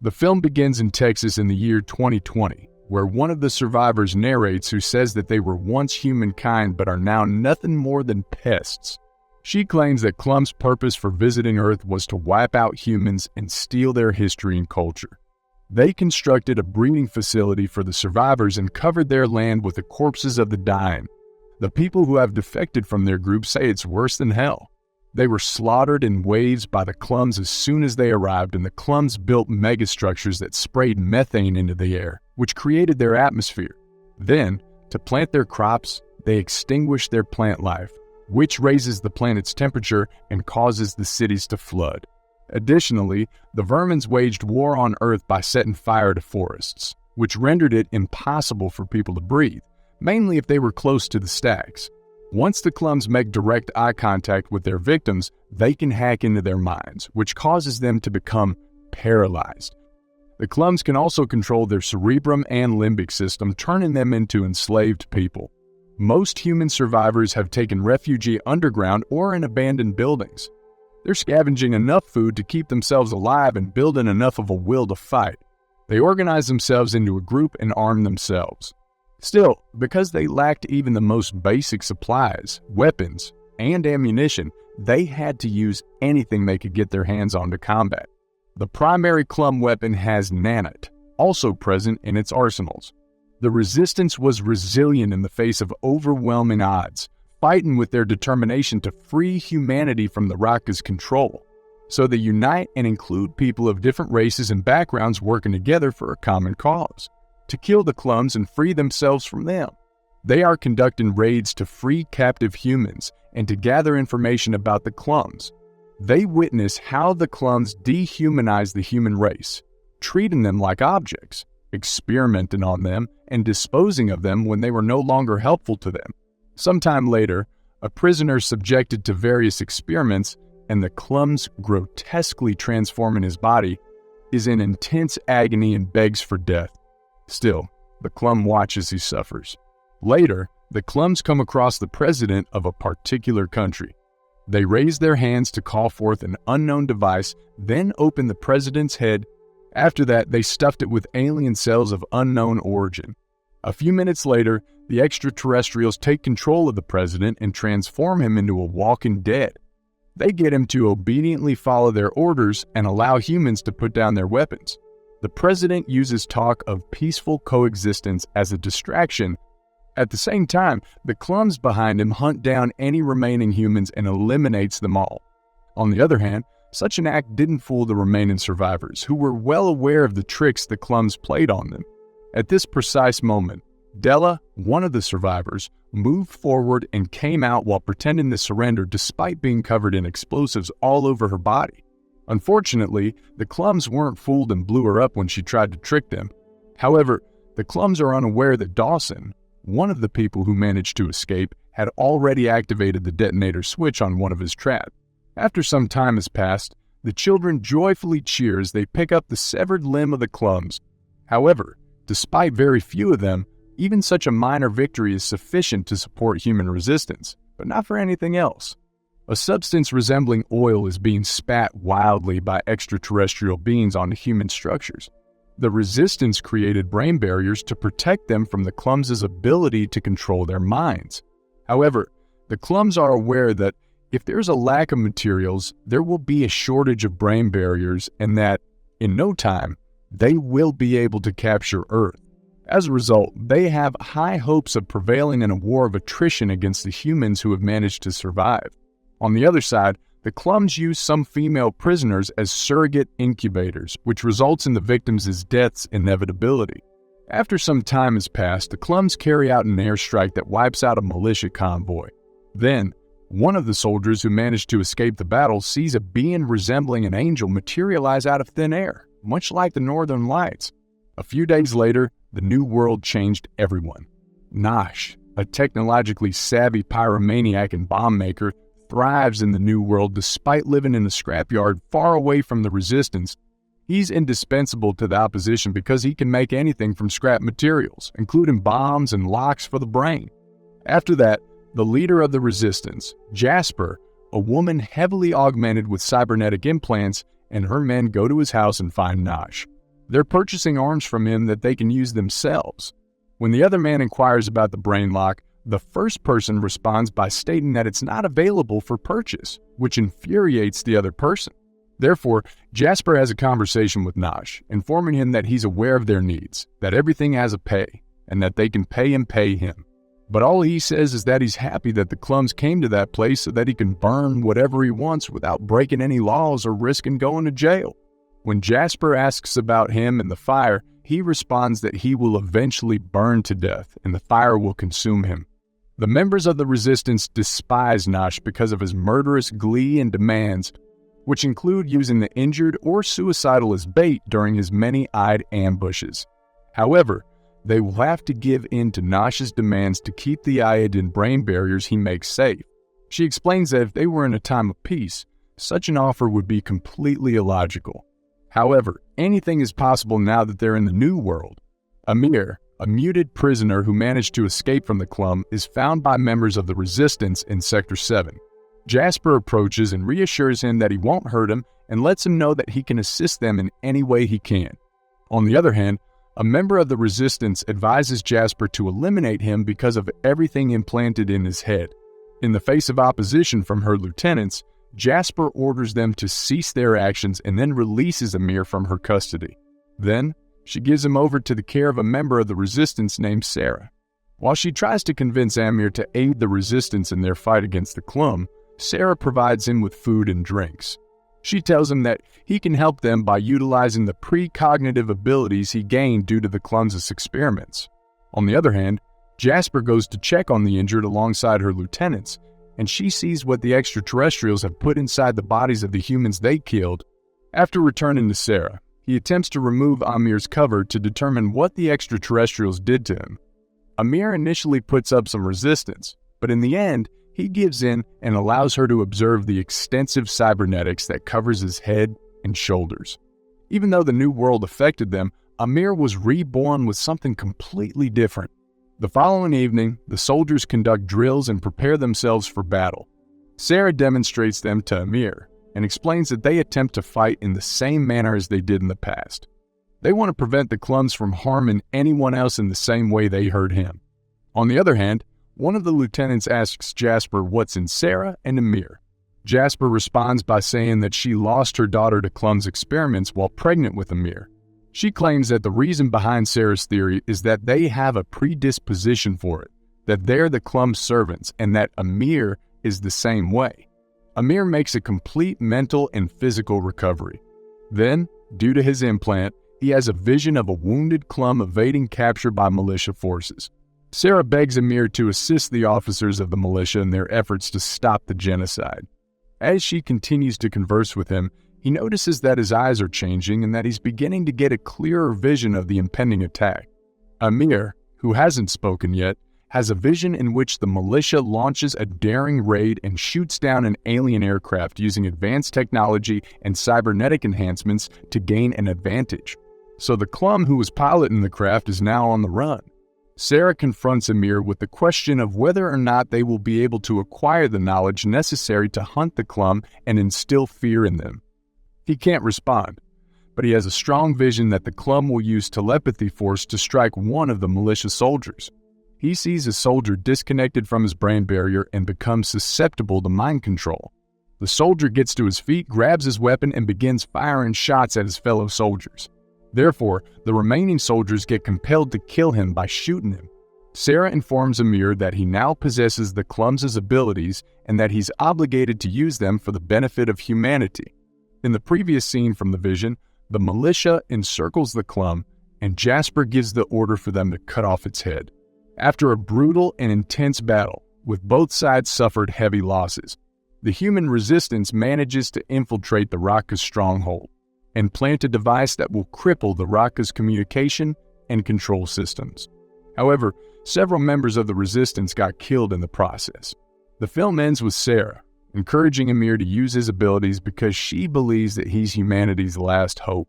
The film begins in Texas in the year 2020, where one of the survivors narrates who says that they were once humankind but are now nothing more than pests. She claims that Clum's purpose for visiting Earth was to wipe out humans and steal their history and culture. They constructed a breeding facility for the survivors and covered their land with the corpses of the dying. The people who have defected from their group say it's worse than hell. They were slaughtered in waves by the Clums as soon as they arrived, and the Clums built megastructures that sprayed methane into the air, which created their atmosphere. Then, to plant their crops, they extinguished their plant life, which raises the planet's temperature and causes the cities to flood. Additionally, the vermins waged war on Earth by setting fire to forests, which rendered it impossible for people to breathe, mainly if they were close to the stacks. Once the Clums make direct eye contact with their victims, they can hack into their minds, which causes them to become paralyzed. The Clums can also control their cerebrum and limbic system, turning them into enslaved people. Most human survivors have taken refuge underground or in abandoned buildings. They're scavenging enough food to keep themselves alive and building enough of a will to fight. They organize themselves into a group and arm themselves. Still, because they lacked even the most basic supplies, weapons, and ammunition, they had to use anything they could get their hands on to combat. The primary Clum weapon has nanite, also present in its arsenals. The resistance was resilient in the face of overwhelming odds, fighting with their determination to free humanity from the Raka's control. So they unite and include people of different races and backgrounds working together for a common cause, to kill the Clums and free themselves from them. They are conducting raids to free captive humans and to gather information about the Clums. They witness how the Clums dehumanize the human race, treating them like objects, experimenting on them, and disposing of them when they were no longer helpful to them. Sometime later, a prisoner subjected to various experiments and the Clums grotesquely transforming his body is in intense agony and begs for death. Still, the Clum watches as he suffers. Later, the Clums come across the president of a particular country. They raise their hands to call forth an unknown device, then open the president's head. After that, they stuffed it with alien cells of unknown origin. A few minutes later, the extraterrestrials take control of the president and transform him into a walking dead. They get him to obediently follow their orders and allow humans to put down their weapons. The president uses talk of peaceful coexistence as a distraction. At the same time, the Clums behind him hunt down any remaining humans and eliminates them all. On the other hand, such an act didn't fool the remaining survivors, who were well aware of the tricks the Clums played on them. At this precise moment, Della, one of the survivors, moved forward and came out while pretending to surrender despite being covered in explosives all over her body. Unfortunately, the Clums weren't fooled and blew her up when she tried to trick them. However, the Clums are unaware that Dawson, one of the people who managed to escape, had already activated the detonator switch on one of his traps. After some time has passed, the children joyfully cheer as they pick up the severed limb of the Clums. However, despite very few of them, even such a minor victory is sufficient to support human resistance, but not for anything else. A substance resembling oil is being spat wildly by extraterrestrial beings onto human structures. The resistance created brain barriers to protect them from the Clums' ability to control their minds. However, the Clums are aware that if there's a lack of materials, there will be a shortage of brain barriers and that, in no time, they will be able to capture Earth. As a result, they have high hopes of prevailing in a war of attrition against the humans who have managed to survive. On the other side, the Clums use some female prisoners as surrogate incubators, which results in the victims' death's inevitability. After some time has passed, the Clums carry out an airstrike that wipes out a militia convoy. Then, one of the soldiers who managed to escape the battle sees a being resembling an angel materialize out of thin air, much like the Northern Lights. A few days later, the new world changed everyone. Nash, a technologically savvy pyromaniac and bomb maker, thrives in the new world despite living in a scrapyard far away from the resistance. He's indispensable to the opposition because he can make anything from scrap materials, including bombs and locks for the brain. After that, the leader of the resistance, Jasper, a woman heavily augmented with cybernetic implants, and her men go to his house and find Nash. They're purchasing arms from him that they can use themselves. When the other man inquires about the brain lock, the first person responds by stating that it's not available for purchase, which infuriates the other person. Therefore, Jasper has a conversation with Nosh, informing him that he's aware of their needs, that everything has a pay, and that they can pay him. But all he says is that he's happy that the Clums came to that place so that he can burn whatever he wants without breaking any laws or risking going to jail. When Jasper asks about him and the fire, he responds that he will eventually burn to death and the fire will consume him. The members of the resistance despise Nosh because of his murderous glee and demands, which include using the injured or suicidal as bait during his many-eyed ambushes. However, they will have to give in to Nosh's demands to keep the iodine brain barriers he makes safe. She explains that if they were in a time of peace, such an offer would be completely illogical. However, anything is possible now that they're in the new world. Amir, a muted prisoner who managed to escape from the Clum, is found by members of the Resistance in Sector 7. Jasper approaches and reassures him that he won't hurt him and lets him know that he can assist them in any way he can. On the other hand, a member of the Resistance advises Jasper to eliminate him because of everything implanted in his head. In the face of opposition from her lieutenants, Jasper orders them to cease their actions and then releases Amir from her custody. Then, she gives him over to the care of a member of the Resistance named Sarah. While she tries to convince Amir to aid the Resistance in their fight against the Clum, Sarah provides him with food and drinks. She tells him that he can help them by utilizing the precognitive abilities he gained due to the Clum's experiments. On the other hand, Jasper goes to check on the injured alongside her lieutenants, and she sees what the extraterrestrials have put inside the bodies of the humans they killed. After returning to Sarah, he attempts to remove Amir's cover to determine what the extraterrestrials did to him. Amir initially puts up some resistance, but in the end, he gives in and allows her to observe the extensive cybernetics that covers his head and shoulders. Even though the new world affected them, Amir was reborn with something completely different. The following evening, the soldiers conduct drills and prepare themselves for battle. Sarah demonstrates them to Amir and explains that they attempt to fight in the same manner as they did in the past. They want to prevent the Clums from harming anyone else in the same way they hurt him. On the other hand, one of the lieutenants asks Jasper what's in Sarah and Amir. Jasper responds by saying that she lost her daughter to Clum's experiments while pregnant with Amir. She claims that the reason behind Sarah's theory is that they have a predisposition for it, that they're the Clum's servants, and that Amir is the same way. Amir makes a complete mental and physical recovery. Then, due to his implant, he has a vision of a wounded Clum evading capture by militia forces. Sarah begs Amir to assist the officers of the militia in their efforts to stop the genocide. As she continues to converse with him, he notices that his eyes are changing and that he's beginning to get a clearer vision of the impending attack. Amir, who hasn't spoken yet, has a vision in which the militia launches a daring raid and shoots down an alien aircraft using advanced technology and cybernetic enhancements to gain an advantage. So the Clum who was piloting the craft is now on the run. Sarah confronts Amir with the question of whether or not they will be able to acquire the knowledge necessary to hunt the Clum and instill fear in them. He can't respond, but he has a strong vision that the Clum will use telepathy force to strike one of the militia soldiers. He sees a soldier disconnected from his brain barrier and becomes susceptible to mind control. The soldier gets to his feet, grabs his weapon, and begins firing shots at his fellow soldiers. Therefore, the remaining soldiers get compelled to kill him by shooting him. Sarah informs Amir that he now possesses the Clum's abilities and that he's obligated to use them for the benefit of humanity. In the previous scene from the vision, the militia encircles the Clum, and Jasper gives the order for them to cut off its head. After a brutal and intense battle, with both sides suffered heavy losses, the human resistance manages to infiltrate the Raka's stronghold and plant a device that will cripple the Raka's communication and control systems. However, several members of the resistance got killed in the process. The film ends with Sarah encouraging Amir to use his abilities because she believes that he's humanity's last hope.